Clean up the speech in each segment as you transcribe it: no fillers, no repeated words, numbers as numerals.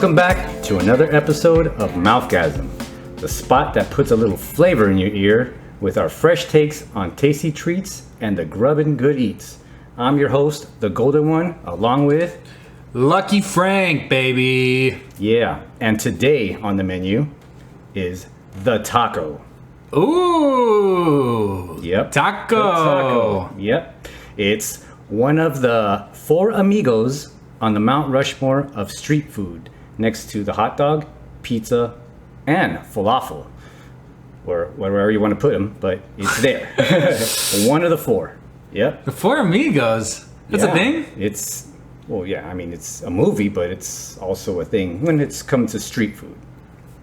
Welcome back to another episode of Mouthgasm, the spot that puts a little flavor in your ear with our fresh takes on tasty treats and the grubbin' good eats. I'm your host, the Golden One, along with Lucky Frank, baby. Yeah, and today on the menu is the taco. Ooh. Yep. Taco. The taco. Yep. It's one of the four amigos on the Mount Rushmore of street food, next to the hot dog, pizza, and falafel, or wherever you want to put them, but it's there. One of the four. Yep. The Four Amigos. That's a thing? It's, well, yeah, I mean, it's a movie, but it's also a thing when it's come to street food.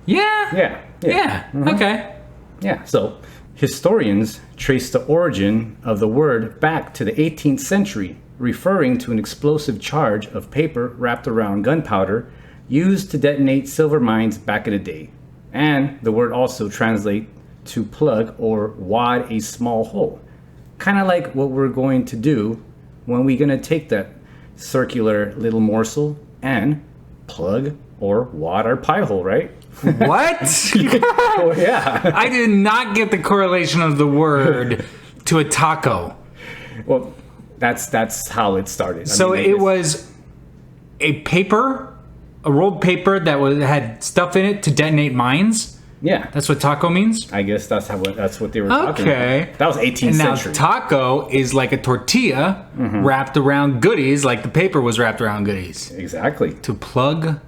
Yeah. Yeah. Okay. Yeah, so historians trace the origin of the word back to the 18th century, referring to an explosive charge of paper wrapped around gunpowder used to detonate silver mines back in the day. And the word also translates to plug or wad a small hole. Kind of like what we're going to do when we're going to take that circular little morsel and plug or wad our pie hole, right? What? Oh, yeah. I did not get the correlation of the word to a taco. Well, that's how it started. So it was a rolled paper that had stuff in it to detonate mines. Yeah, That's what taco means? I guess that's what they were talking Okay. about. That was 18th And now century. taco is like a tortilla wrapped around goodies, like the paper was wrapped around goodies. Exactly. To plug.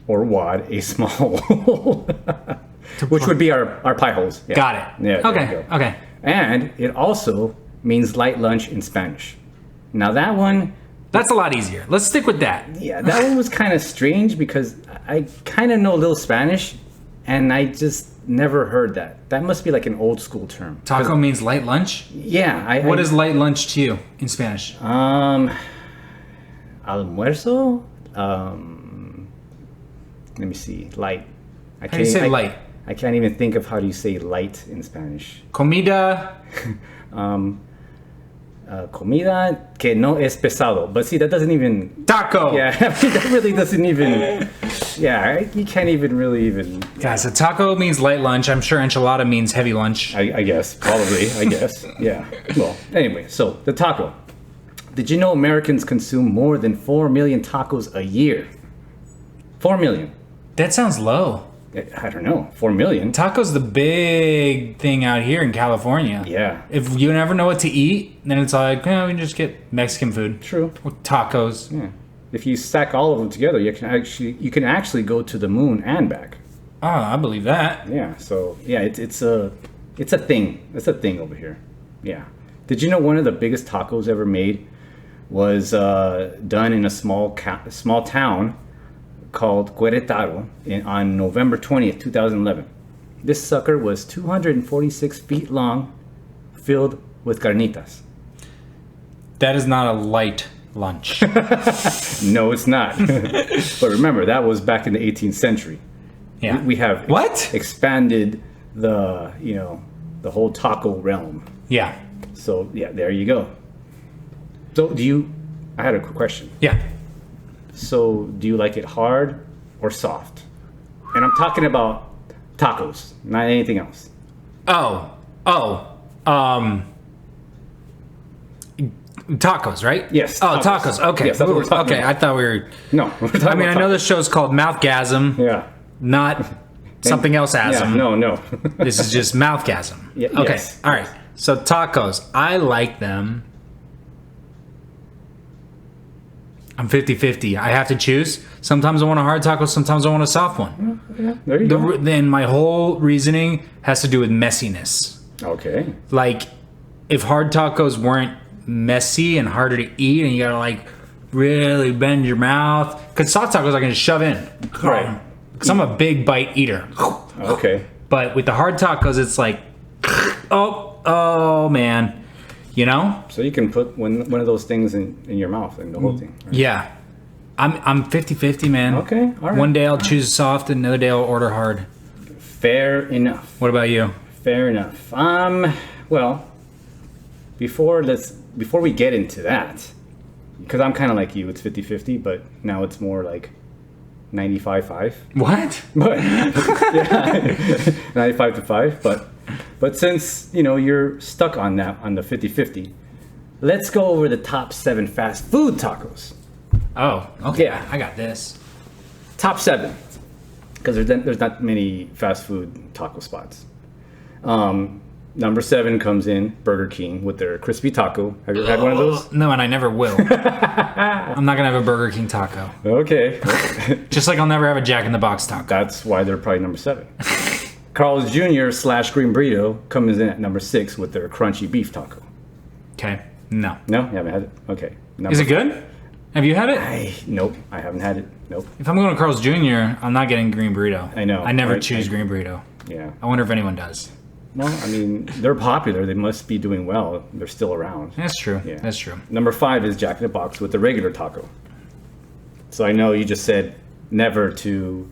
Or wad a small hole. Which would be our pie holes. Yeah. Got it. Yeah. there you go. Okay. And it also means light lunch in Spanish. Now that one, That's a lot easier. Let's stick with that. yeah, that one was kind of strange because I kind of know a little Spanish, and I just never heard that. That must be like an old school term. Taco means light lunch. Yeah. What is light lunch to you in Spanish? Almuerzo? Let me see. Light. How do you say light? I can't even think of how do you say light in Spanish. Comida. Comida que no es pesado. But see, that doesn't even... Taco. Yeah, I mean, that really doesn't even... Yeah, you can't even really even... Guys, a taco means light lunch. I'm sure enchilada means heavy lunch. I guess, probably, I guess. Yeah. Well, anyway, so the taco. Did you know Americans consume more than 4 million tacos a year? 4 million. That sounds low. I don't know. 4 million? Taco's the big thing out here in California. Yeah. If you never know what to eat, then it's like, we can just get Mexican food. True. Or tacos. Yeah. If you stack all of them together, you can actually go to the moon and back. Oh, I believe that. Yeah. So yeah, it's a thing. It's a thing over here. Yeah. Did you know one of the biggest tacos ever made was done in a small town called Querétaro on November 20th, 2011. This sucker was 246 feet long, filled with carnitas. That is not a light lunch. No, it's not. But remember, that was back in the 18th century. Yeah. We have What? expanded the whole taco realm. Yeah. So yeah, there you go. So I had a quick question. Yeah. So do you like it hard or soft? And I'm talking about tacos, not anything else. Tacos, right? Yes, Oh, tacos. tacos. Okay. Yes, that's what we're talking Okay, about. I thought we were... No. I mean, I know the show's called Mouthgasm, Yeah. not something else Yeah. asm. No. This is just Mouthgasm. Yeah, Okay. yes. All right. So tacos, I like them. I'm 50-50. I have to choose. Sometimes I want a hard taco, sometimes I want a soft one. Yeah, there you go. Then my whole reasoning has to do with messiness. Okay. Like, if hard tacos weren't messy and harder to eat, and you gotta like really bend your mouth, because soft tacos I can just shove in. Right. Because I'm a big bite eater. Okay. But with the hard tacos, it's like, oh man, you know? So you can put one of those things in your mouth and the whole thing. Right? Yeah. I'm 50-50, man. Okay, all right. One day I'll choose soft, and another day I'll order hard. Fair enough. What about you? Fair enough. Well, before we get into that, because I'm kind of like you, it's 50-50, but now it's more like 95-5. What? But yeah, 95 to 5. But since you're stuck on that on the 50-50, let's go over the top 7 fast food tacos. Oh, okay. Yeah. I got this. Top 7, because there's not many fast food taco spots. Number 7 comes in Burger King with their crispy taco. Have you ever had one of those? No, and I never will. I'm not gonna have a Burger King taco. Okay. Just like I'll never have a Jack in the Box taco. That's why they're probably number 7. Carl's Jr. / Green Burrito comes in at number 6 with their crunchy beef taco. Okay. No. No, you haven't had it? Okay. Is it good? Have you had it? Nope, I haven't had it. Nope. If I'm going to Carl's Jr., I'm not getting Green Burrito. I know. I never choose Green Burrito. Yeah. I wonder if anyone does. Well, I mean, they're popular. They must be doing well. They're still around. That's true. Yeah. That's true. Number 5 is Jack in the Box with the regular taco. So I know you just said never to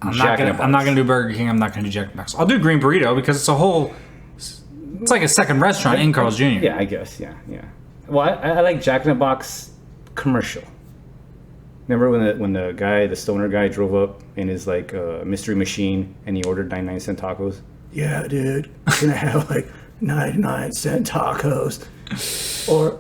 I'm Jack in the not Box. gonna do Burger King. I'm not gonna do Jack in the Box. I'll do Green Burrito because it's like a second restaurant in Carl's Jr. Yeah, I guess. Yeah. Well, I like Jack in the Box commercial. Remember when the stoner guy drove up in his like mystery machine and he ordered 99-cent tacos? Yeah, dude, can I have like 99-cent tacos? Or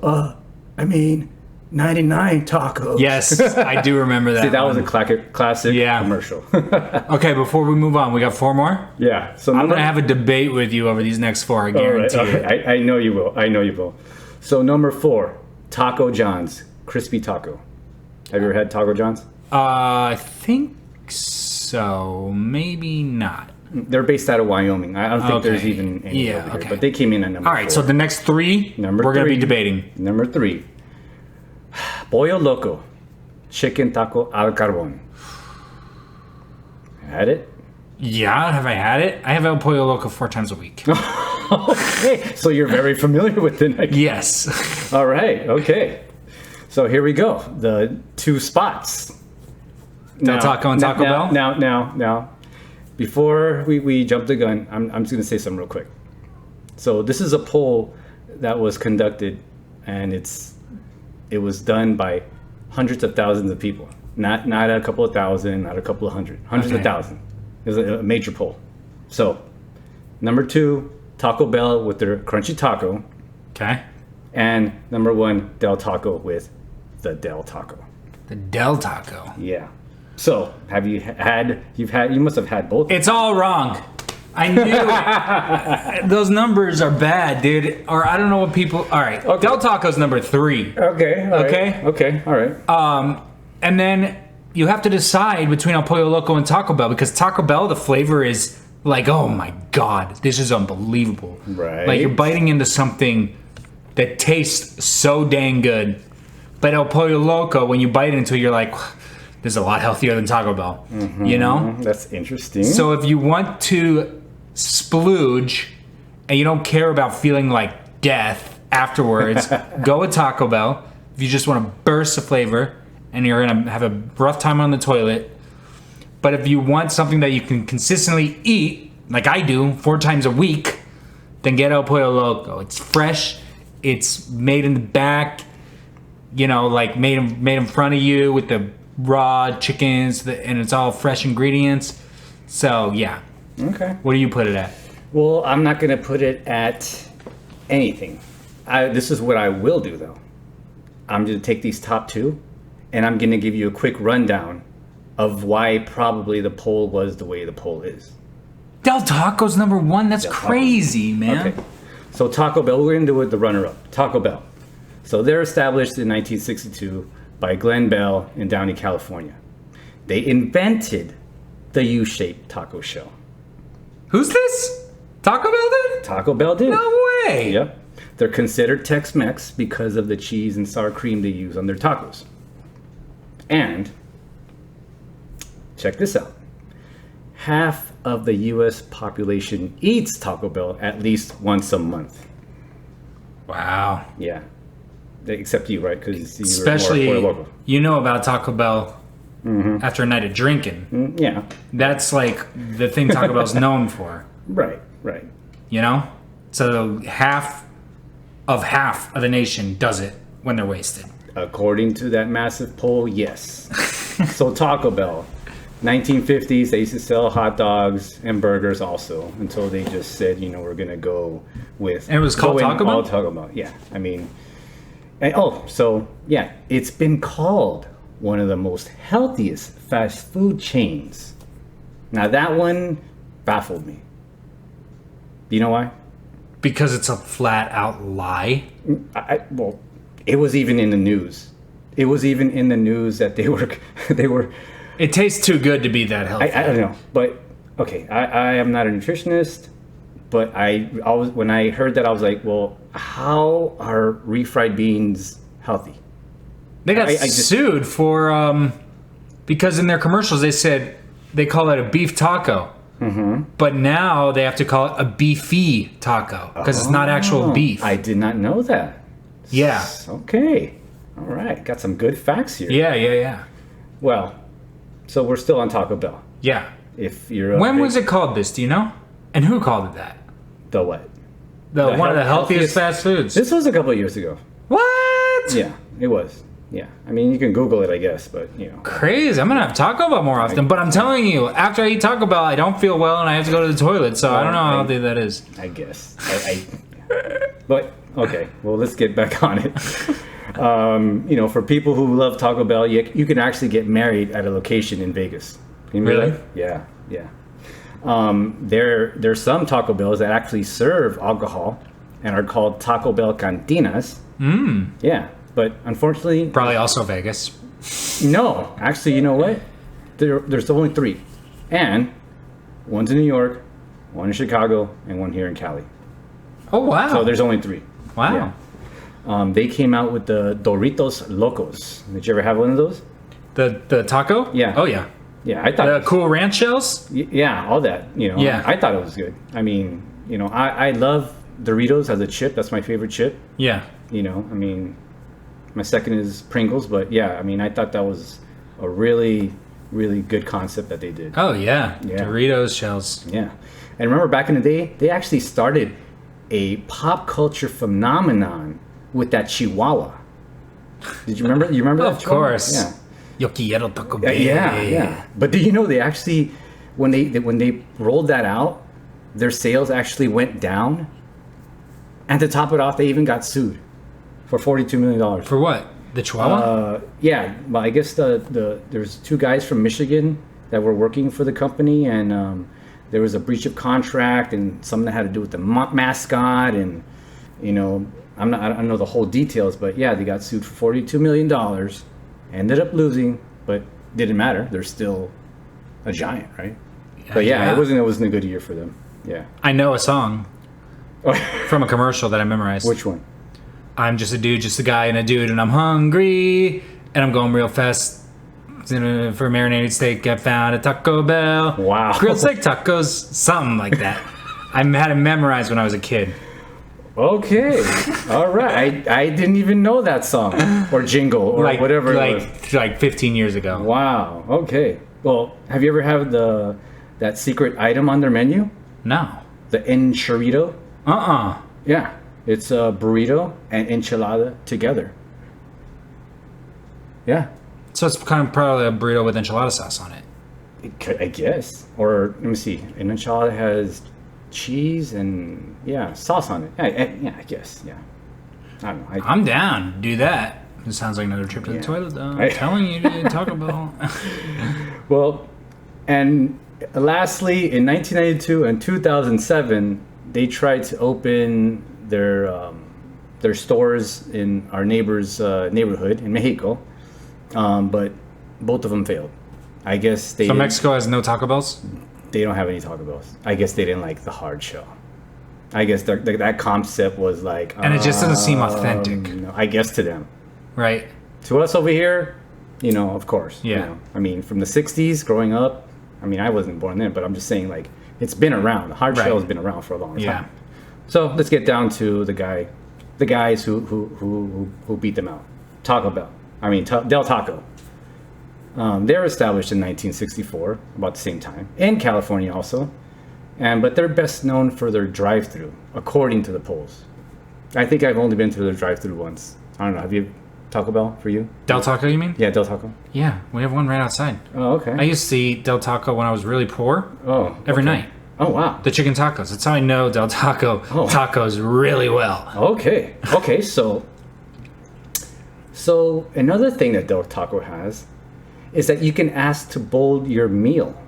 99 tacos. Yes, I do remember that. See, that one. was a classic Yeah. commercial. Okay, before we move on, we got 4 more. Yeah. So I'm gonna have a debate with you over these next 4. I guarantee it. I know you will. I know you will. So number 4, Taco John's crispy taco. Have you ever had Taco John's? I think so. Maybe not. They're based out of Wyoming. I don't think there's Okay. even any Yeah, over here, okay. but they came in at number 4. All right, so the next 3, Number we're gonna be 3. debating. Number 3, Pollo Loco, chicken taco al carbon. Had it? Yeah, have I had it? I have El Pollo Loco 4 times a week. Okay, so you're very familiar with it. Yes. All right, okay. So here we go. The 2 spots. Del Taco and Taco Bell? Now, before we jump the gun, I'm just going to say something real quick. So this is a poll that was conducted, and it was done by hundreds of thousands of people. Not a couple of thousand, not a couple of hundred. Hundreds of Okay. thousands. It was a major poll. So, number 2, Taco Bell with their crunchy taco. Okay. And number 1, Del Taco with the Del Taco. The Del Taco. Yeah. So, you must have had both. It's all wrong. I knew it. Those numbers are bad, dude. Or I don't know what people. All right. Okay. Del Taco's number 3. Okay. All right. Okay. Okay. All right. And then you have to decide between El Pollo Loco and Taco Bell because Taco Bell, the flavor is like, oh my God, this is unbelievable. Right. Like you're biting into something that tastes so dang good. But El Pollo Loco, when you bite into it, you're like, this is a lot healthier than Taco Bell. You know? That's interesting. So if you want to splooge and you don't care about feeling like death afterwards, go with Taco Bell. If you just want to burst the flavor and you're going to have a rough time on the toilet. But if you want something that you can consistently eat, like I do, 4 times a week, then get El Pollo Loco. It's fresh. It's made in the back, like made in front of you with the raw chickens, and it's all fresh ingredients. So, yeah. Okay. What do you put it at? Well, I'm not going to put it at anything. This is what I will do, though. I'm going to take these top 2, and I'm going to give you a quick rundown of why probably the poll was the way the poll is. Del Taco's number 1? That's Taco. crazy, man. Okay. So Taco Bell, we're going to do it the runner-up. Taco Bell. So they're established in 1962 by Glenn Bell in Downey, California. They invented the U-shaped taco shell. Who's this? Taco Bell did? Taco Bell did. No way. Yep. They're considered Tex-Mex because of the cheese and sour cream they use on their tacos. And, check this out. Half of the U.S. population eats Taco Bell at least once a month. Wow. Yeah. Except you, right? Because you Especially, were more local. you know about Taco Bell after a night of drinking. Yeah. That's like the thing Taco Bell's known for, Right. So half of the nation does it when they're wasted. According to that massive poll, yes. So Taco Bell, 1950s, they used to sell hot dogs and burgers also until they just said, we're gonna go with. And it was called Taco Bell? All Taco Bell, yeah. I mean, so yeah, it's been called one of the most healthiest fast food chains. Now that one baffled me. Do you know why? Because it's a flat out lie. Well, it was even in the news. It was even in the news that they were. It tastes too good to be that healthy. I don't know, but okay, I am not a nutritionist, but when I heard that, I was like, well, how are refried beans healthy? They got sued for because in their commercials they said they call it a beef taco, but now they have to call it a beefy taco because it's not actual beef. I did not know that. Yeah. Okay. All right. Got some good facts here. Yeah. Well, so we're still on Taco Bell. Yeah. If you're when was it called this? Do you know? And who called it that? The what? The one of the healthiest fast foods. This was a couple of years ago. What? Yeah, it was. Yeah. I mean, you can Google it, I guess, but Crazy. I'm gonna have Taco Bell more often. But I'm telling you, after I eat Taco Bell, I don't feel well and I have to go to the toilet. So I don't know how healthy that is. I guess. But okay. Well, let's get back on it. For people who love Taco Bell, you can actually get married at a location in Vegas. Really? Yeah. There's some Taco Bells that actually serve alcohol and are called Taco Bell cantinas. Yeah, but unfortunately, probably also Vegas. No, actually, you know what? There's only 3, and one's in New York, one in Chicago, and one here in Cali. Oh wow! So there's only 3. Wow. Yeah. They came out with the Doritos Locos. Did you ever have one of those? The taco? Yeah. Oh yeah. Yeah, I thought the Cool Ranch shells. Yeah, all that. Yeah. I thought it was good. I mean, I love Doritos as a chip. That's my favorite chip. Yeah. I mean, my second is Pringles, but yeah, I mean, I thought that was a really, really good concept that they did. Oh yeah. Yeah. Doritos shells. Yeah, and remember back in the day, they actually started a pop culture phenomenon with that Chihuahua. Did you remember? You remember that? Of course. Yeah. Yo quiero Taco Bell. Yeah. But do you know they actually, when they rolled that out, their sales actually went down, and to top it off, they even got sued for $42 million. For what? The Chihuahua? Yeah. Well, I guess there's 2 guys from Michigan that were working for the company, and there was a breach of contract and something that had to do with the mascot, and I don't know the whole details, but yeah, they got sued for $42 million. Ended up losing, but didn't matter. They're still a giant, right? But yeah, it wasn't a good year for them. Yeah. I know a song from a commercial that I memorized. Which one? I'm just a dude, just a guy and a dude, and I'm hungry, and I'm going real fast for marinated steak. I found a Taco Bell. Wow. Grilled steak tacos, something like that. I had it memorized when I was a kid. Okay. All right. I didn't even know that song or jingle or whatever it was. Like 15 years ago. Wow. Okay. Well, have you ever had that secret item on their menu? No. The enchilada? Yeah. It's a burrito and enchilada together. Yeah. So it's kind of probably a burrito with enchilada sauce on it. I guess. Or let me see. An enchilada has cheese and sauce on it. Yeah, I guess. Yeah. I don't know. I'm down. Do that. It sounds like another trip to the toilet, though. I'm telling you to talk about. Well, and lastly, in 1992 and 2007, they tried to open their stores in our neighbor's neighborhood in Mexico, but both of them failed. I guess they. So Mexico has no Taco Bells? They don't have any Taco Bells. I guess they didn't like the hard shell. I guess that concept was like... And it just doesn't seem authentic. I guess to them. Right. To us over here, of course. Yeah. I mean, from the 60s, growing up, I mean, I wasn't born then, but I'm just saying, like, it's been around. The hard shell has been around for a long time. Yeah. So let's get down to the guys who beat them out. Taco Bell. I mean, Del Taco. They were established in 1964, about the same time, in California also, but they're best known for their drive-through, according to the polls. I think I've only been to their drive-through once. I don't know. Have you Taco Bell for you? Del Taco, you mean? Yeah, Del Taco. Yeah, we have one right outside. Oh, okay. I used to eat Del Taco when I was really poor. Oh, Every okay. night. Oh, wow. The chicken tacos. That's how I know Del Taco tacos really well. Okay. Okay. So another thing that Del Taco has is that you can ask to bold your meal.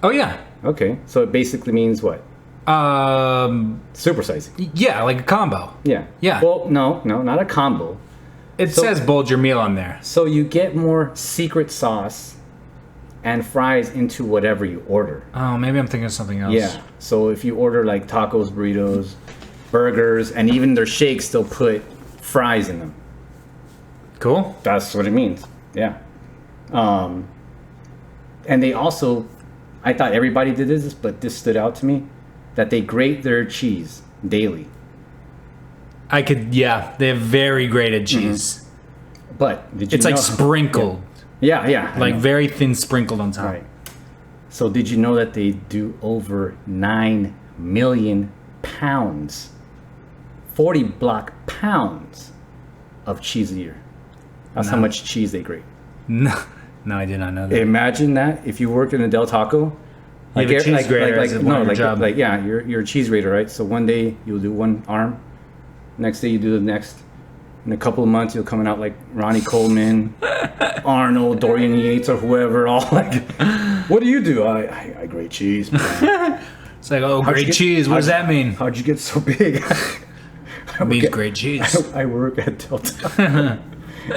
Oh yeah. Okay. So it basically means what? Supersizing. Yeah, like a combo. Yeah. Yeah. Well, no, not a combo. It says bold your meal on there. So you get more secret sauce and fries into whatever you order. Oh, maybe I'm thinking of something else. Yeah. So if you order like tacos, burritos, burgers, and even their shakes, they'll put fries in them. Cool. That's what it means. Yeah. And they also, I thought everybody did this, but this stood out to me, that they grate their cheese daily. They have very grated cheese. But did you It's know? like sprinkled. Yeah, I Like know. very thin sprinkled on top. Right. So did you know that they do over 9 million pounds, 40 block pounds of cheese a year? That's how much cheese they grate. No, I did not know that. Imagine that if you worked in a Del Taco. You have a cheese grater as one of your job. You're a cheese grater, right? So one day you'll do one arm, next day you do the next. In a couple of months you'll come out like Ronnie Coleman, Arnold, Dorian Yates, or whoever. All like, what do you do? I grate cheese. Man. It's like, oh, great cheese. What does that mean? How'd you get so big? It means great cheese. I work at Delta.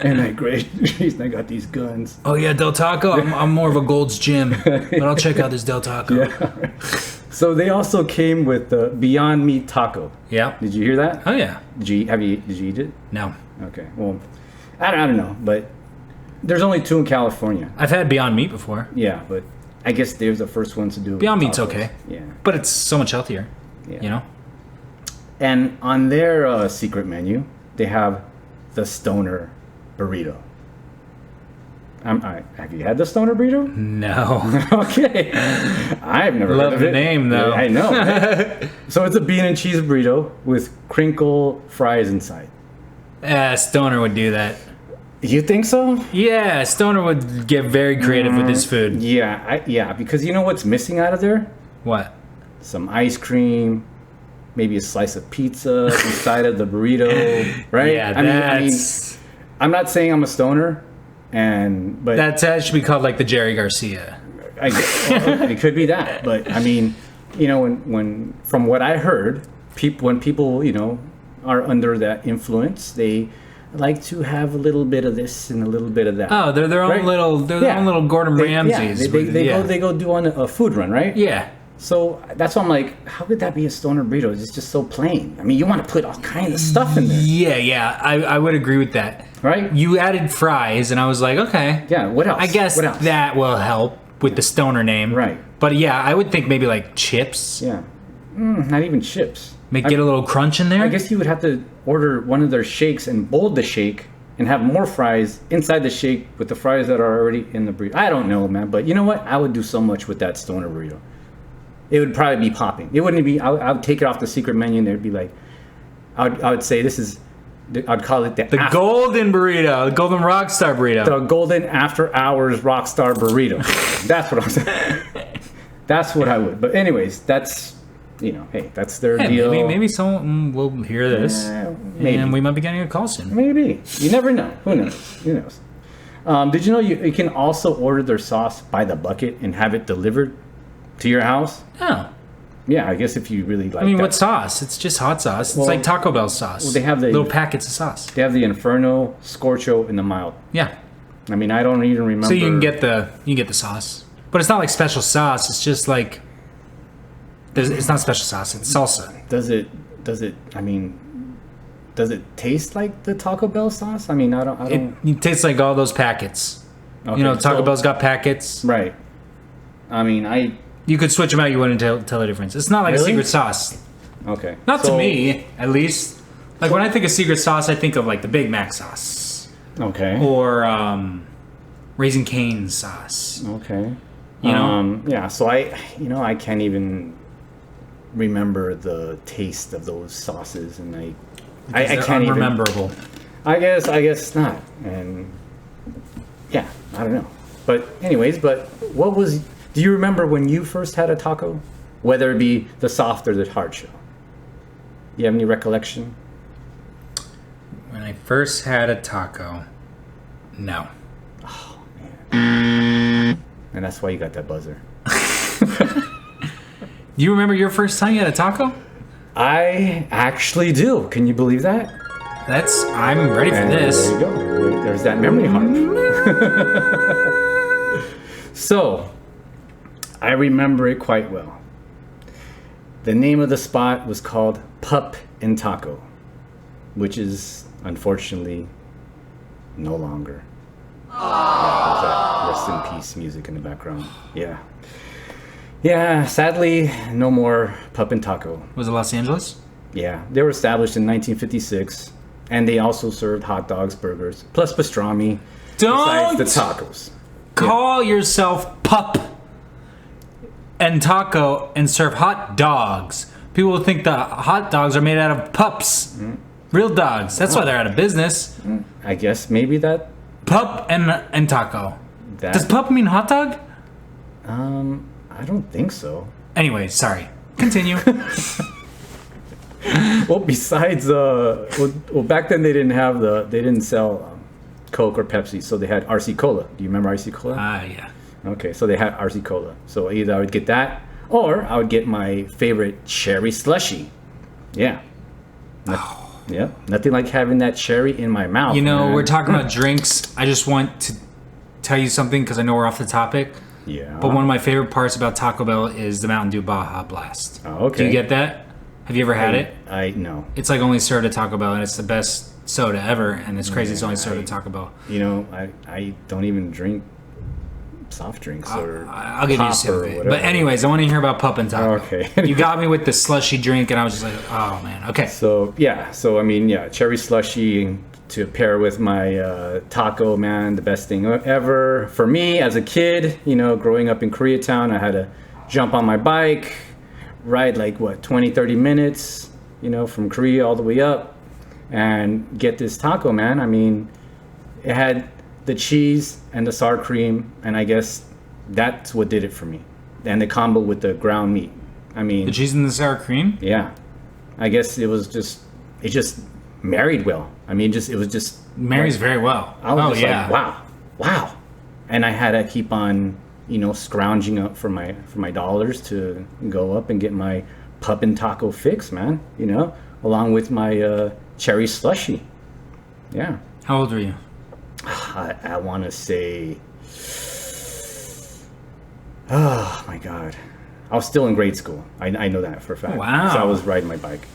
And I grate cheese and I got these guns. Oh yeah, Del Taco. I'm more of a Gold's Gym, but I'll check out this Del Taco. Yeah. So they also came with the Beyond Meat Taco. Yeah. Did you hear that? Oh yeah. Did you eat it? No, Okay. Well, I don't know, but there's only 2 in California. I've had Beyond Meat before, Yeah, but I guess they're the first ones to do it. Beyond with Meat's tacos. okay. Yeah. but it's so much healthier. Yeah. You know. And on their secret menu, they have the Stoner Burrito. Have you had the Stoner Burrito? No. Okay. I've never Love heard of the it. name, though. Yeah, I know. Right? So it's a bean and cheese burrito with crinkle fries inside. Stoner would do that. You think so? Yeah, Stoner would get very creative with his food. Yeah, because you know what's missing out of there? What? Some ice cream, maybe a slice of pizza inside of the burrito, right? Yeah, I mean, I'm not saying I'm a stoner, but that should be called like the Jerry Garcia. it could be that. But I mean, you know, when from what I heard, when people are under that influence, they like to have a little bit of this and a little bit of that. Oh, they're their own Right? their own little Gordon Ramsays. They go do on a food run, right? Yeah. So that's why I'm like, how could that be a stoner burrito? It's just so plain. I mean, you want to put all kinds of stuff in there, Yeah, I would agree with that. right? You added fries, and I was like, okay. Yeah. What else? I guess What else? that will help with the Stoner name. Right. But yeah, I would think maybe like chips. Yeah. Not even chips. Get a little crunch in there. I guess you would have to order one of their shakes and bold the shake and have more fries inside the shake with the fries that are already in the burrito. I don't know, man. But you know what? I would do so much with that stoner burrito. It would probably be popping. It wouldn't be. I would take it off the secret menu and there'd be like, I would say this is. I'd call it the golden burrito, the golden rockstar burrito. the golden after hours rockstar burrito. That's what I'm saying. That's what I would. But anyways, that's hey, that's their Hey, deal. maybe someone will hear this, maybe. and we might be getting a call soon. Maybe. You never know. Who knows? Who knows? Did you know you can also order their sauce by the bucket and have it delivered to your house? Oh, Yeah, I guess if you really like I mean, that. what sauce? It's just hot sauce. It's Well- like Taco Bell sauce. they have the- little packets of sauce. They have the Inferno, Scorcho, and the mild. Yeah, I mean, I don't even remember. so you can get the sauce, but it's not like special sauce. It's just like it's not special sauce. It's salsa. Does it? I mean, does it taste like the Taco Bell sauce? I mean, I don't. It tastes like all those packets. Okay, You know, Taco so- Bell's got packets. Right. I mean, You could switch them out. You wouldn't tell the difference. It's not like a Really? secret sauce. Okay. Not to So- me, at least. Like when I think of secret sauce, I think of like the Big Mac sauce Okay. or Raising Cane sauce. Okay. You know? Yeah. So I can't even remember the taste of those sauces, and I They're can't even. unrememberable. I guess not. And yeah, I don't know. But anyways, do you remember when you first had a taco? Whether it be the soft or the hard shell? You have any recollection? When I first had a taco, no. And that's why you got that buzzer. Do you remember your first time you had a taco? I actually do. Can you believe that? I'm ready for And this. there you go. There's that memory harp. So, I remember it quite well. The name of the spot was called Pup and Taco, which is unfortunately no longer. Yeah, there's that rest in peace music in the background. Yeah. Yeah, sadly, no more Pup and Taco. Was it Los Angeles? Yeah, they were established in 1956, and they also served hot dogs, burgers, plus pastrami, Don't besides the tacos. call yourself Pup and Taco and serve hot dogs. People will think the hot dogs are made out of pups. Real dogs. That's why they're out of business. I guess maybe that. Pup and Taco. that Does pup mean hot dog? I don't think so. Anyway, sorry. Continue. Well, besides, back then they didn't sell Coke or Pepsi, so they had RC Cola. Do you remember RC Cola? Yeah. Okay, so they had RC Cola. So either I would get that, or I would get my favorite cherry slushy. Yeah. Yeah. Nothing like having that cherry in my mouth. You know, man. we're talking about drinks. I just want to tell you something because I know we're off the topic. Yeah. But one of my favorite parts about Taco Bell is the Mountain Dew Baja Blast. Oh, okay. Do you get that? Have you ever had it? I no. It's like only served at Taco Bell, and it's the best soda ever. And it's crazy it's only served at TacoEll. You know, I don't even drink soft drinks or I'll get used pop to or it. whatever. But anyways, I want to hear about Pup and Taco. Okay. You got me with the slushy drink, and I was just like, oh man, okay. So yeah, I mean, yeah, cherry slushy to pair with my taco, man, the best thing ever for me as a kid. You know, growing up in Koreatown, I had to jump on my bike, ride like 20-30 minutes, you know, from Korea all the way up, and get this taco, man. I mean, it had the cheese and the sour cream, and I guess that's what did it for me. And the combo with the ground meat. I mean, The cheese and the sour cream? yeah, I guess it just married well. I mean, it was just Marries very well. I was Oh just yeah. like, wow, and I had to keep on, you know, scrounging up for my dollars to go up and get my Pup and Taco fix, man. You know, along with my cherry slushy. Yeah, How old were you? I want to say, oh my God, I was still in grade school. I know that for a fact. Wow. So I was riding my bike.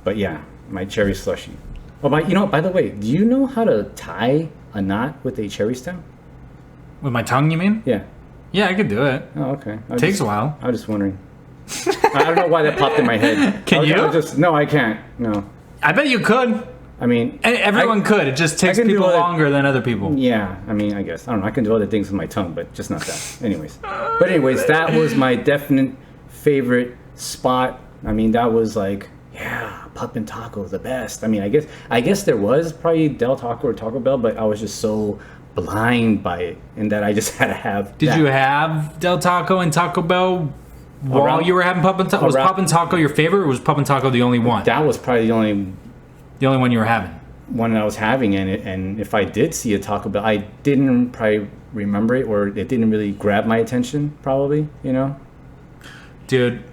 But yeah, my cherry slushy. Oh, by the way, do you know how to tie a knot with a cherry stem? With my tongue, you mean? Yeah. Yeah, I could do it. Oh, okay. Takes a while. I was just wondering. I don't know why that popped in my head. Can you? No, I can't. No. I bet you could. I mean, Everyone could. It just takes can do people other- longer than other people. yeah. I mean, I guess I don't know. I can do other things with my tongue, but just not that. Anyways, that was my definite favorite spot. I mean, that was like, yeah, Pup and Taco, the best. I mean, I guess there was probably Del Taco or Taco Bell, but I was just so blind by it, and that I just had to have. Did that. you have Del Taco and Taco Bell while Around- you were having Pup and Taco? Was around- Pup and Taco your favorite, or was Pup and Taco the only one? That was probably the only one you were having? one that I was having in it, and if I did see a Taco Bell, I didn't probably remember it, or it didn't really grab my attention, probably, you know? Dude,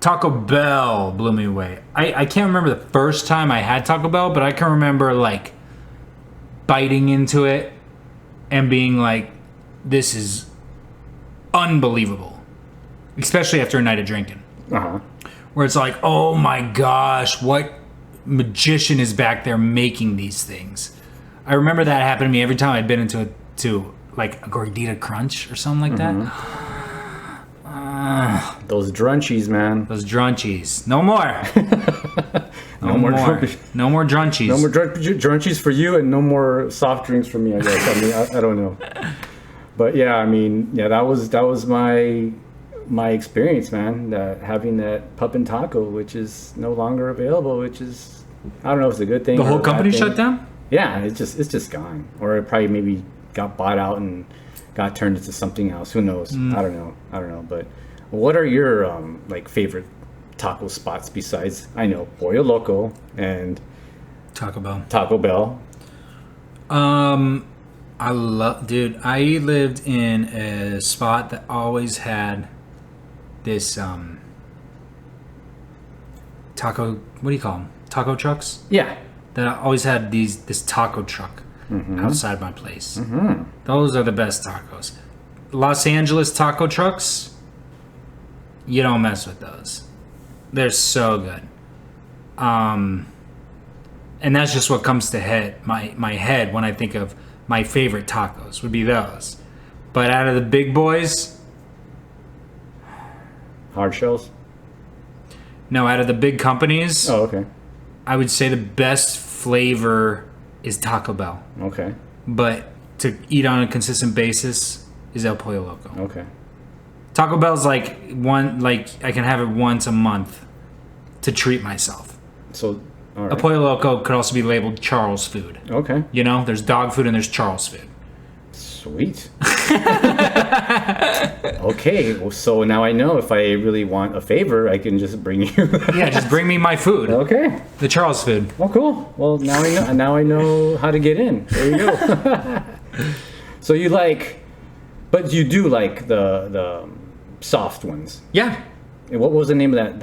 Taco Bell blew me away. I can't remember the first time I had Taco Bell, but I can remember like biting into it and being like, this is unbelievable. Especially after a night of drinking. Uh-huh. Where it's like, oh my gosh, what magician is back there making these things? I remember that happened to me every time I'd been into like a Gordita Crunch or something like that. Those drunchies, man. Those drunchies. No more. No more drunchies. No more drunchies. No more drunchies for you, and no more soft drinks for me, I guess. I mean, I don't know. But yeah, I mean, yeah, that was my experience, man. Having that Pup and Taco, which is no longer available, which is I don't know if it's a good thing. The or whole a bad company thing. shut down? Yeah, it's just gone, or it probably maybe got bought out and got turned into something else. Who knows? I don't know. But what are your like favorite taco spots besides I know Pollo Loco and Taco Bell. Taco Bell? Dude, I lived in a spot that always had this taco, what do you call them? Taco trucks? Yeah. That always had this taco truck outside my place. Those are the best tacos. Los Angeles taco trucks, you don't mess with those. They're so good. And that's just what comes to my head when I think of my favorite tacos would be those. But out of the big boys, Hard shells. no, out of the big companies, Oh, okay. I would say the best flavor is Taco Bell. Okay. But to eat on a consistent basis is El Pollo Loco. Okay. Taco Bell's like I can have it once a month to treat myself. So, all A right. Pollo Loco could also be labeled Charles food. Okay. You know, there's dog food and there's Charles food. Sweet. Okay. Well, so now I know if I really want a favor, I can just bring you. Yeah, just bring me my food. Okay. The Charles food. Well, cool. Well, now I know. Now I know how to get in. There you go. So you like, but you do like the soft ones. Yeah. And what was the name of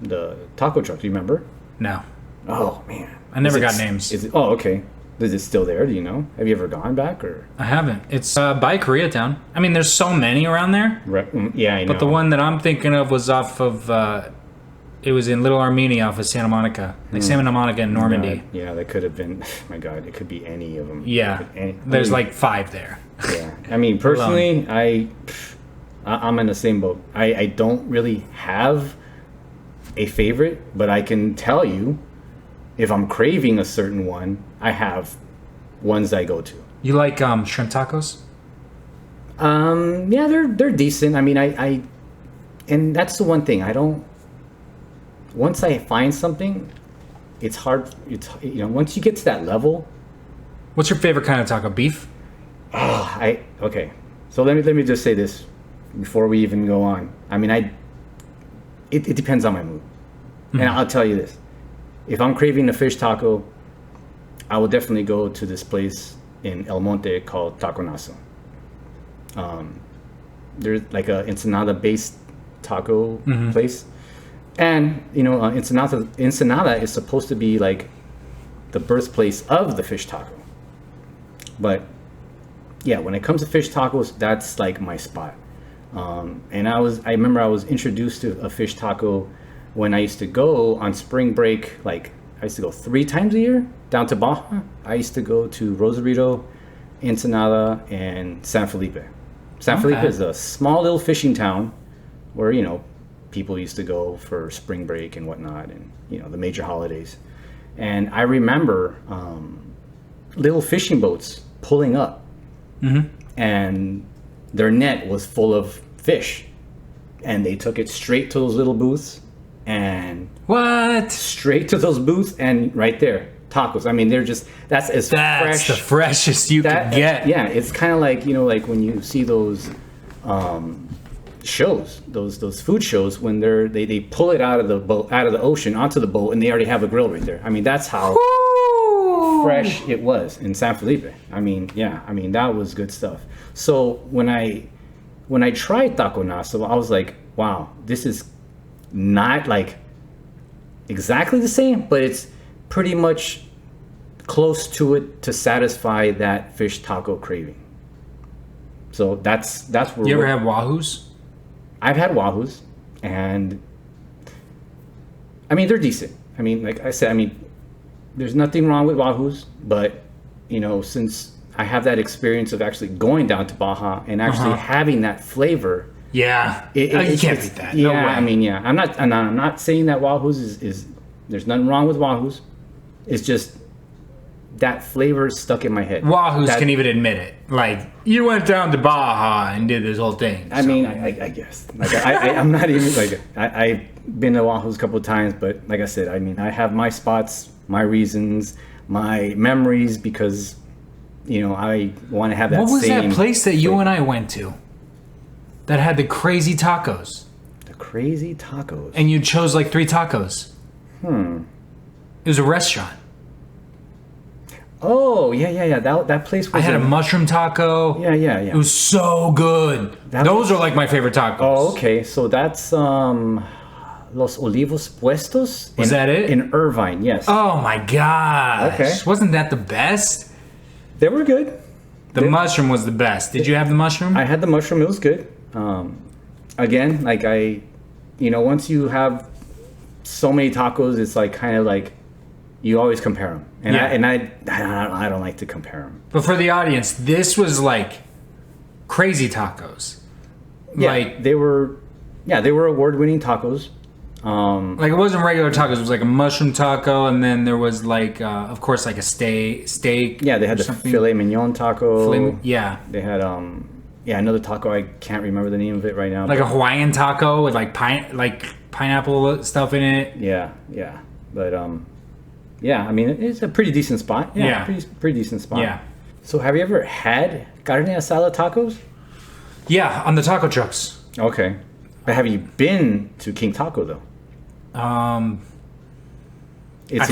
the taco truck? Do you remember? No. Oh man, I never Is it- got names. Is it? Oh, okay. Is it still there? Do you know? Have you ever gone back or? I haven't. It's by Koreatown. I mean, there's so many around there. Yeah, I know. But the one that I'm thinking of was off of, it was in Little Armenia off of Santa Monica. Like Santa Monica in Normandy. Yeah, that could have been. My God, it could be any of them. Yeah. I There's mean, like 5 there. Yeah, I mean, personally, I'm in the same boat. I don't really have a favorite, but I can tell you, if I'm craving a certain one, I have ones I go to. You like shrimp tacos? Yeah, they're decent. I mean, I and that's the one thing I don't. Once I find something, it's hard. It's once you get to that level, What's your favorite kind of taco? Beef? okay. So let me just say this before we even go on. I mean, it depends on my mood, and I'll tell you this: if I'm craving a fish taco, I will definitely go to this place in El Monte called Taco Naso. There's like a Ensenada-based taco place, and Ensenada is supposed to be like the birthplace of the fish taco. But yeah, when it comes to fish tacos, that's like my spot. And I remember I was introduced to a fish taco when I used to go on spring break. Like I used to go 3 times a year down to Baja. I used to go to Rosarito, Ensenada, and San Felipe. San Felipe is a small little fishing town where people used to go for spring break and whatnot, and the major holidays. And I remember little fishing boats pulling up, and their net was full of fish, and they took it straight to those little booths, and What? straight to those booths, and right there, tacos. I mean, that's as That's fresh. the freshest you can get. Yeah, it's kind of like like when you see those shows, those food shows, when they pull it out of the boat, out of the ocean onto the boat, and they already have a grill right there. I mean, that's how fresh it was in San Felipe. I mean, that was good stuff. So when I tried Taco Naso, I was like, wow, this is not like exactly the same, but it's pretty much close to it to satisfy that fish taco craving. So that's where You ever have Wahoos? I've had Wahoos, and I mean, they're decent. I mean, like I said, there's nothing wrong with Wahoos, but since I have that experience of actually going down to Baja and actually having that flavor, Yeah. You can't beat that. Yeah, No way. I mean, yeah, I'm not saying that Wahoos is there's nothing wrong with Wahoos. It's just that flavor stuck in my head. Wahoos That- can even admit it. Like, you went down to Baja and did this whole thing. I mean, I guess. Like, I'm not even like I've been to Oahu's a couple of times, but like I said, I mean, I have my spots, my reasons, my memories because, I want to have that. What was same that place that you and I went to that had the crazy tacos? The crazy tacos. And you chose like 3 tacos. It was a restaurant. Oh yeah. That place was. I had a mushroom taco. Yeah. It was so good. That Those are like my favorite tacos. Oh, okay. So that's Los Olivos Puestos. Was that it? In Irvine? Yes. Oh my gosh. Okay. Wasn't that the best? They were good. The mushroom was the best. Did you have the mushroom? I had the mushroom. It was good. Again, like once you have so many tacos, it's like kind of like you always compare them, and Yeah. I don't like to compare them. But for the audience, this was like crazy tacos. Yeah, Like they were award-winning tacos. it wasn't regular tacos. It was like a mushroom taco, and then there was like, of course, like a steak. Yeah, they had or the something. filet mignon taco. Yeah, They had another taco. I can't remember the name of it right now. like a Hawaiian taco with like pineapple stuff in it. Yeah. But yeah, I mean it's a pretty decent spot. Yeah. Pretty decent spot. Yeah, So have you ever had carne asada tacos? yeah, on the taco trucks. Okay. But have you been to King Taco though? It's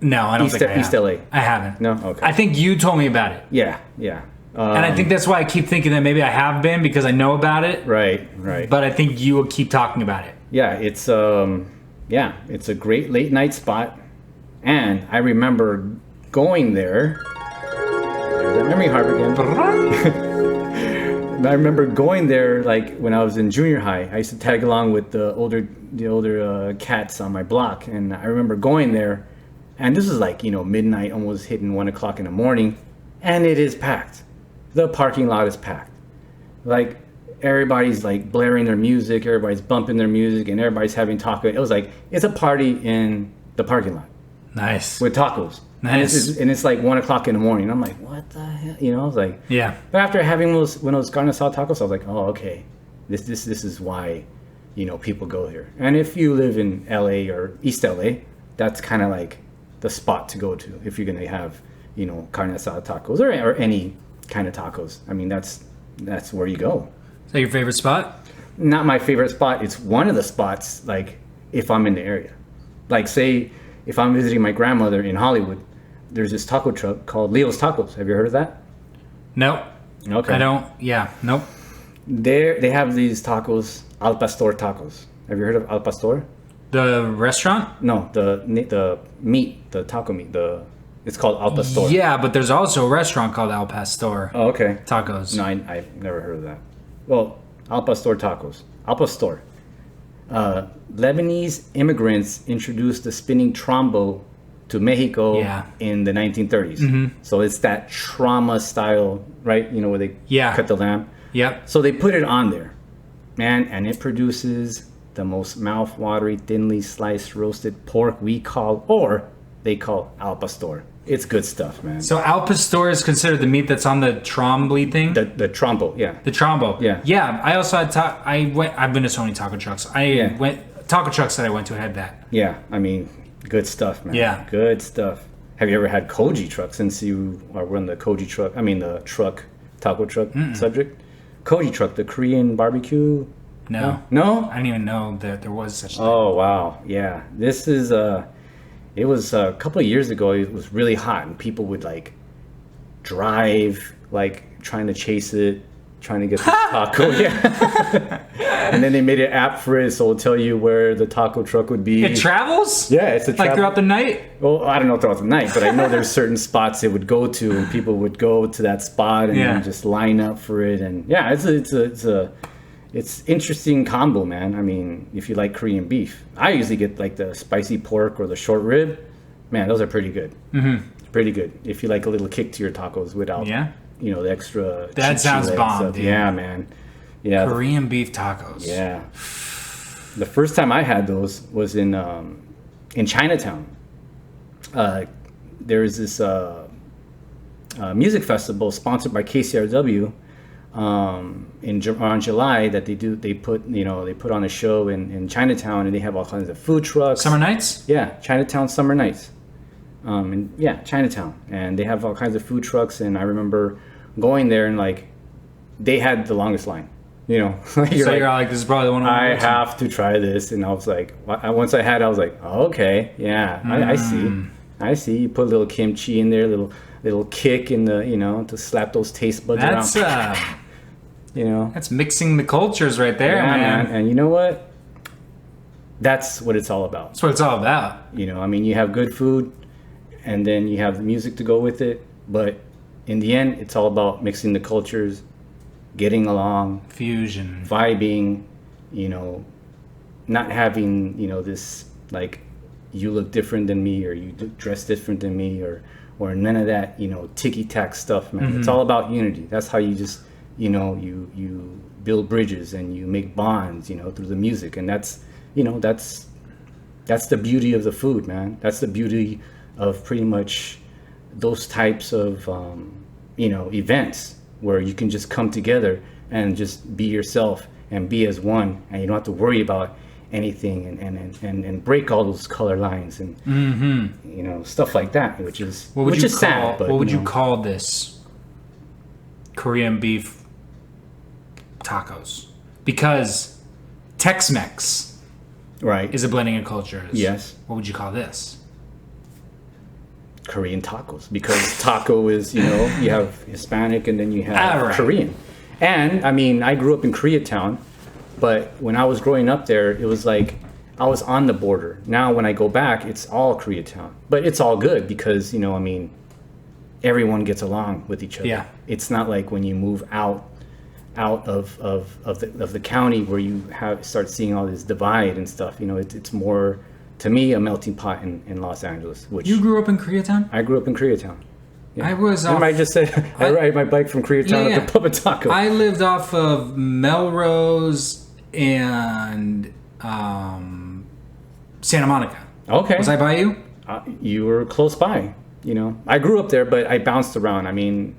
No, I don't East- think I have. East LA. I haven't. No? Okay. I think you told me about it, yeah. and I think that's why I keep thinking that maybe I have been because I know about it. Right. But I think you will keep talking about it. Yeah, it's a great late night spot, and I remember going there. There's that memory harp again. I remember going there like when I was in junior high. I used to tag along with the older cats on my block, and I remember going there, and this is like midnight, almost hitting 1 o'clock in the morning, and it is packed. The parking lot is packed. Like everybody's like blaring their music, everybody's bumping their music, and everybody's having taco. It was like it's a party in the parking lot Nice. with tacos. Nice. And it's like 1 o'clock in the morning. I'm like, what the hell? I was like, Yeah. but after having those carne asada tacos, I was like, oh, okay, this is why, people go here. And if you live in LA or East LA, that's kind of like the spot to go to if you're gonna have, carne asada tacos or any kind of tacos. I mean, that's where you go. Is that your favorite spot? Not my favorite spot. It's one of the spots. Like if I'm in the area, like say if I'm visiting my grandmother in Hollywood. There's this taco truck called Leo's Tacos. Have you heard of that? Nope. Okay. I don't. Yeah. Nope. They have these tacos, Al Pastor tacos. Have you heard of Al Pastor? The restaurant? No, the meat, the taco meat. It's called Al Pastor. Yeah, but there's also a restaurant called Al Pastor Oh, okay. Tacos. No, I've never heard of that. Well, Al Pastor tacos. Al Pastor. Lebanese immigrants introduced the spinning trombo to Mexico Yeah. in the 1930s. So it's that trauma style, right? Where they Yeah. cut the lamb. Yep. So they put it on there, man, and it produces the most mouth-watery, thinly sliced roasted pork they call al pastor. It's good stuff, man. So Al Pastor is considered the meat that's on the trombley thing. The trombo, yeah. The trombo. Yeah. Yeah. I also had I've been to so many taco trucks. Taco trucks that I went to had that. Yeah, I mean, good stuff, man. Yeah. Good stuff. Have you ever had koji truck since you are on the koji truck? I mean, the taco truck subject? Koji truck, the Korean barbecue. No. No? I didn't even know that there was such a thing. Oh, wow. Yeah. This is, it was a couple of years ago, it was really hot and people would like drive, like trying to chase it, trying to get the taco. Yeah. And then they made an app for it, so it'll tell you where the taco truck would be. It travels? Yeah, it's a Like travel. throughout the night? Well, I don't know throughout the night, but I know there's certain spots it would go to, and people would go to that spot and Yeah. just line up for it. And yeah, it's interesting combo, man. I mean, if you like Korean beef, I usually get like the spicy pork or the short rib. Man, those are pretty good. Mm-hmm. Pretty good. If you like a little kick to your tacos without, Yeah. the extra. That sounds chile and bomb, stuff. dude. Yeah, man. Yeah. Korean beef tacos. Yeah. The first time I had those was in Chinatown. there's this music festival sponsored by KCRW around July that they put on a show in Chinatown, and they have all kinds of food trucks. Summer Nights? Yeah, Chinatown Summer Nights. And yeah, Chinatown, and they have all kinds of food trucks, and I remember going there and like they had the longest line. You know, So you're like, this is probably the one I have to try this, and I was like, once I had it, I was like, oh, okay, yeah, I see. You put a little kimchi in there, little kick in the, to slap those taste buds That's around. That's mixing the cultures right there, Yeah, man. And you know what? That's what it's all about. That's what it's all about. I mean, you have good food, and then you have the music to go with it, but in the end, it's all about mixing the cultures, getting along, Fusion. vibing, not having, this like you look different than me, or you dress different than me, or none of that, ticky-tack stuff, man. It's all about unity. That's how you just, you build bridges and you make bonds, through the music. And that's the beauty of the food, man. That's the beauty of pretty much those types of, events where you can just come together and just be yourself and be as one, and you don't have to worry about anything and break all those color lines and stuff like that, which is sad. But what would you call this? Korean beef tacos, because Tex-Mex right is a blending of cultures. Yes. What would you call this? Korean tacos, because taco is you have Hispanic and then you have All right. Korean. And I mean, I grew up in Koreatown, but when I was growing up there, it was like I was on the border. Now when I go back, it's all Koreatown, but it's all good because everyone gets along with each other. Yeah. It's not like when you move out of the county where you start seeing all this divide and stuff. It's more, to me, a melting pot in Los Angeles. Which You grew up in Koreatown? I grew up in Koreatown. Yeah. I was Remember off, I just said I ride my bike from Koreatown up to Papa Taco. I lived off of Melrose and Santa Monica. Okay. Was I by you? You were close by. I grew up there, but I bounced around. I mean,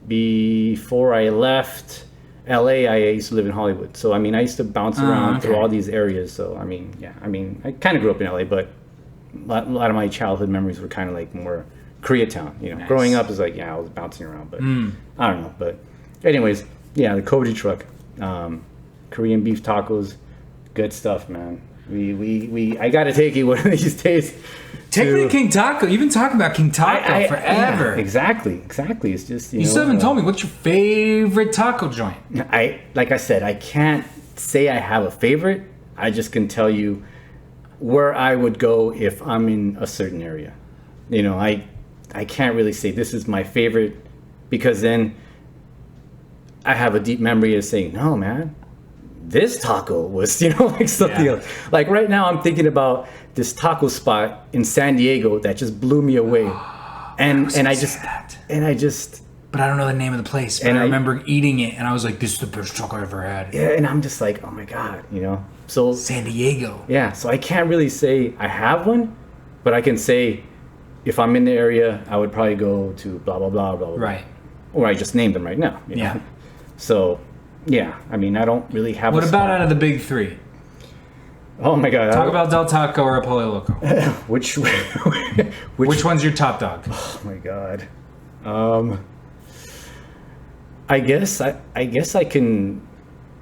before I left LA, I used to live in Hollywood. So I mean, I used to bounce around through all these areas. So I mean, I kind of grew up in LA, but a lot of my childhood memories were kind of like more Koreatown. Nice. Growing up is like, I was bouncing around, but I don't know. But anyways, the Koji truck, Korean beef tacos, good stuff, man. I gotta take it one of these days. Take me to King Taco. You've been talking about King Taco forever. Yeah, exactly. It's just You still haven't told me what's your favorite taco joint. Like I said, I can't say I have a favorite. I just can tell you where I would go if I'm in a certain area. I can't really say this is my favorite, because then I have a deep memory of saying, no, man, this taco was, like something else. Like right now I'm thinking about this taco spot in San Diego that just blew me away. And I just But I don't know the name of the place. But And I remember eating it, and I was like, "This is the best taco I've ever had." yeah, and I'm just like, oh my God, So San Diego. yeah, so I can't really say I have one, but I can say if I'm in the area, I would probably go to blah blah blah blah blah. Right. Or I just named them right now. Yeah. So yeah, I mean, I don't really have. What a about spot. out of the big three? Oh my God. Talk about Del Taco or Pollo Loco. which Which one's your top dog? Oh my God. I guess I can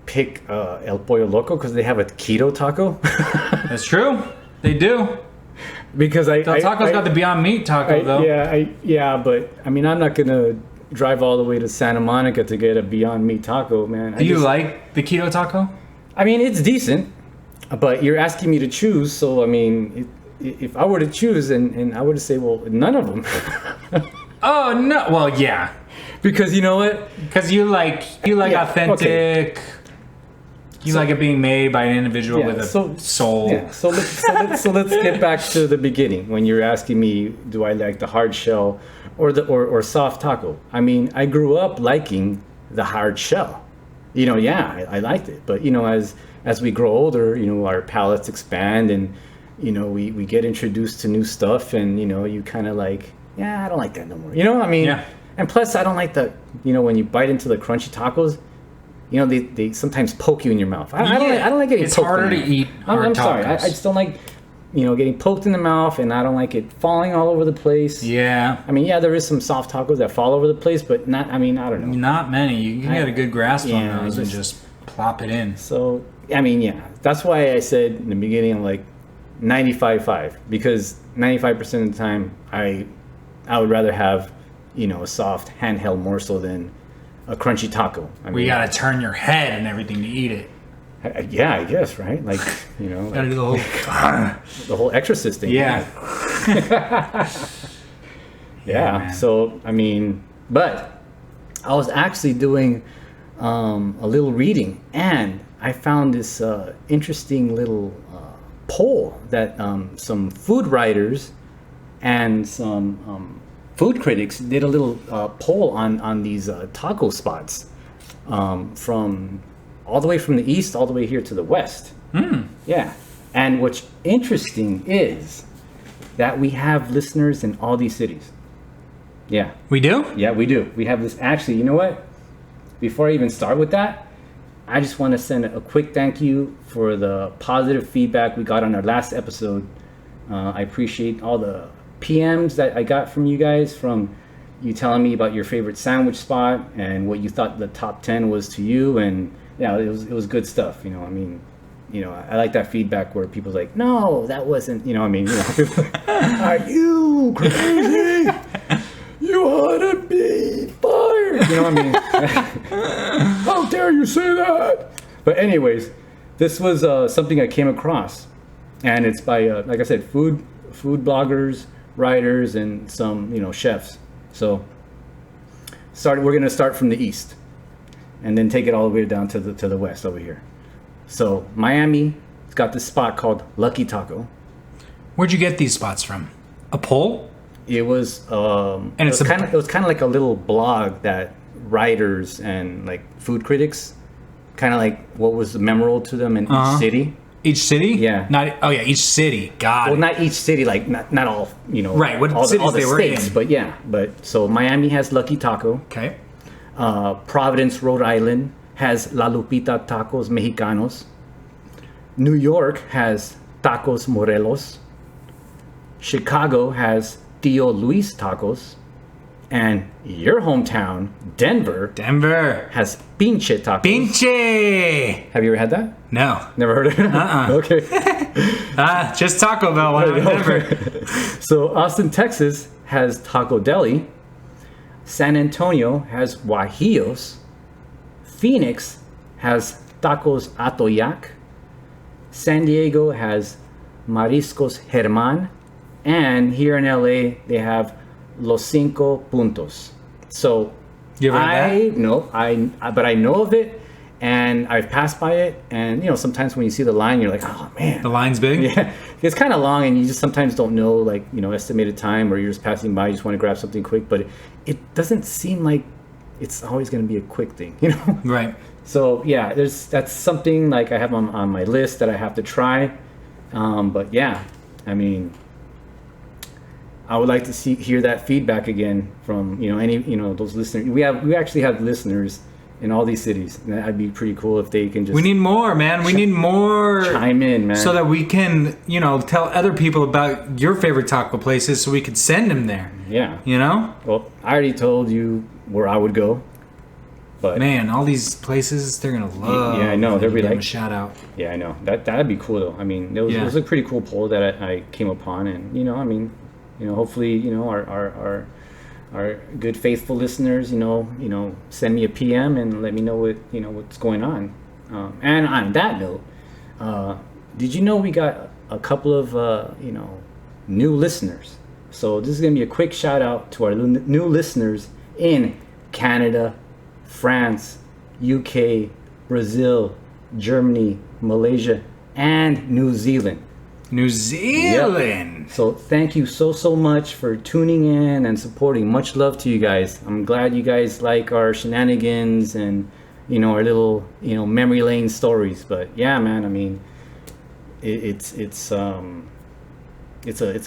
pick El Pollo Loco because they have a keto taco. That's true. They do. Because Del Taco's got the Beyond Meat taco though. But I mean, I'm not gonna drive all the way to Santa Monica to get a Beyond Meat taco, man. Do you like the keto taco? I mean, it's decent, but you're asking me to choose. So I mean, if I were to choose, and I would say, well, none of them, Oh no. Well, yeah. because you know what? Because you like Yeah, authentic. okay. You like it being made by an individual Yeah, with a so- soul. Yeah. So let's get back to the beginning when you're asking me, do I like the hard shell or soft taco? I mean, I grew up liking the hard shell. I liked it, but as we grow older, our palates expand, and we get introduced to new stuff, and you kind of like yeah, I don't like that no more. You know, I mean, Yeah. and plus I don't like the, you know, when you bite into the crunchy tacos, you know, they sometimes poke you in your mouth. I don't like getting It's poked harder in the to mouth. eat hard I'm sorry. I tacos. just don't like, you know, getting poked in the mouth, and I don't like it falling all over the place. Yeah. I mean, yeah, there is some soft tacos that fall over the place, but not, I mean, I don't know. Not many. You can get a good grasp yeah, on those and just- just plop it in. So, I mean, yeah, that's why I said in the beginning, I'm like 95.5, because 95% of the time I would rather have, you know, a soft handheld morsel than a crunchy taco. I We gotta turn your head and everything to eat it. yeah, I guess, right? Like, you know, Gotta like do the whole. the whole exorcist thing. Yeah. Yeah. man. So, I mean, but I was actually doing a little reading, and I found this interesting little poll that some food writers and some food critics did a little poll on these taco spots from all the way from the east all the way here to the west. Yeah. And what's interesting is that we have listeners in all these cities. Yeah. We do? Yeah, we do. We have this. Actually, you know what? Before I even start with that, I just want to send a quick thank you for the positive feedback we got on our last episode. I appreciate all the PMs that I got from you guys, from you telling me about your favorite sandwich spot and what you thought the top 10 was to you. And yeah, it was good stuff. You know, I mean, you know, I like that feedback where people's like, no, that wasn't, you know, I mean, you know, people like, are you crazy? You ought to be fired. You know what I mean? How dare you say that? But anyways, this was something I came across, and it's by, like I said, food bloggers, writers, and some, you know, chefs. So we're gonna start from the east, and then take it all the way down to the west over here. So Miami, it's got this spot called Lucky Taco. Where'd you get these spots from? A poll? It was And it it's was a- kind of like a little blog that writers and like food critics kind of like what was memorable to them in each city. Each city? Yeah. Each city. God. Well, not each city, like not all, you know, Right, what all cities they were states, in. but yeah. But so Miami has Lucky Taco. Okay. Providence, Rhode Island has La Lupita Tacos Mexicanos. New York has Tacos Morelos. Chicago has Tio Luis Tacos. And your hometown, Denver, has Pinche Tacos. Pinche! Have you ever had that? No. Never heard of it? Okay. Just Taco Bell when I'm in Denver. So Austin, Texas has Taco Deli. San Antonio has Guajillos. Phoenix has Tacos Atoyac. San Diego has Mariscos Herman. And here in LA, they have Los Cinco Puntos. So You ever had that? no, but I know of it, and I've passed by it. And you know, sometimes when you see the line, you're like, oh man, The line's big? yeah, it's kind of long, and you just sometimes don't know, like, you know, estimated time, or you're just passing by, you just want to grab something quick, but it doesn't seem like it's always going to be a quick thing, you know? Right. So yeah, that's something like I have on my list that I have to try. But yeah, I mean, I would like to hear that feedback again from, you know, any, you know, those listeners. We actually have listeners in all these cities, and that'd be pretty cool if they can just We need more, man. We need more. chime in, man. So that we can, you know, tell other people about your favorite taco places so we could send them there. yeah. You know? Well, I already told you where I would go, but Man, all these places, they're going to love. Yeah, I know. They'll when be you give 'em like- a shout out. yeah, I know that'd be cool though. I mean, it Yeah. was a pretty cool poll that I came upon, and you know, I mean, you know, hopefully, you know, our good faithful listeners, you know, send me a PM and let me know what's going on. And on that note, did you know we got a couple of you know, new listeners? So this is gonna be a quick shout out to our new listeners in Canada, France, UK, Brazil, Germany, Malaysia, and New Zealand. New Zealand. So thank you so much for tuning in and supporting. Much love to you guys. I'm glad you guys like our shenanigans and, you know, our little, you know, memory lane stories. But yeah, man, I mean, it's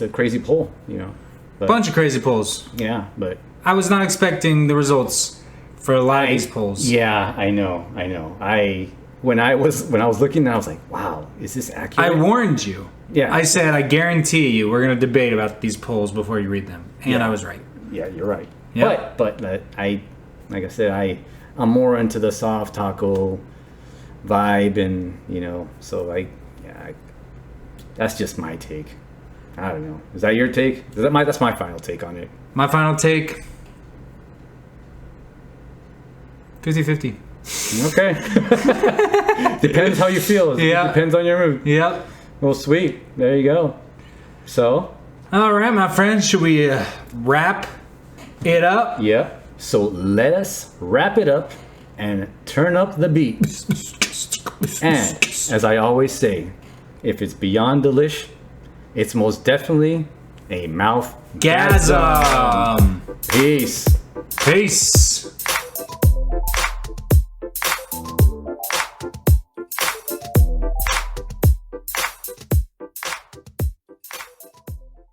a crazy poll, you know. Bunch of crazy polls. Yeah, but I was not expecting the results for a lot of these polls. yeah, I know. When I was looking, I was like, wow, is this accurate? I warned you. Yeah. I said, I guarantee you, we're going to debate about these polls before you read them. And Yeah. I was right. Yeah, you're right. Yeah. But I, like I said, I'm more into the soft taco vibe, and that's just my take. I don't know. Is that your take? That's my final take on it. My final take 50-50. Okay. Depends how you feel. Yeah. Depends on your mood. Yep. Well, sweet. There you go. So, All right, my friends, should we wrap it up? yeah. So let us wrap it up and turn up the beat. And as I always say, if it's beyond delish, it's most definitely a mouth Gasm. Peace. Peace.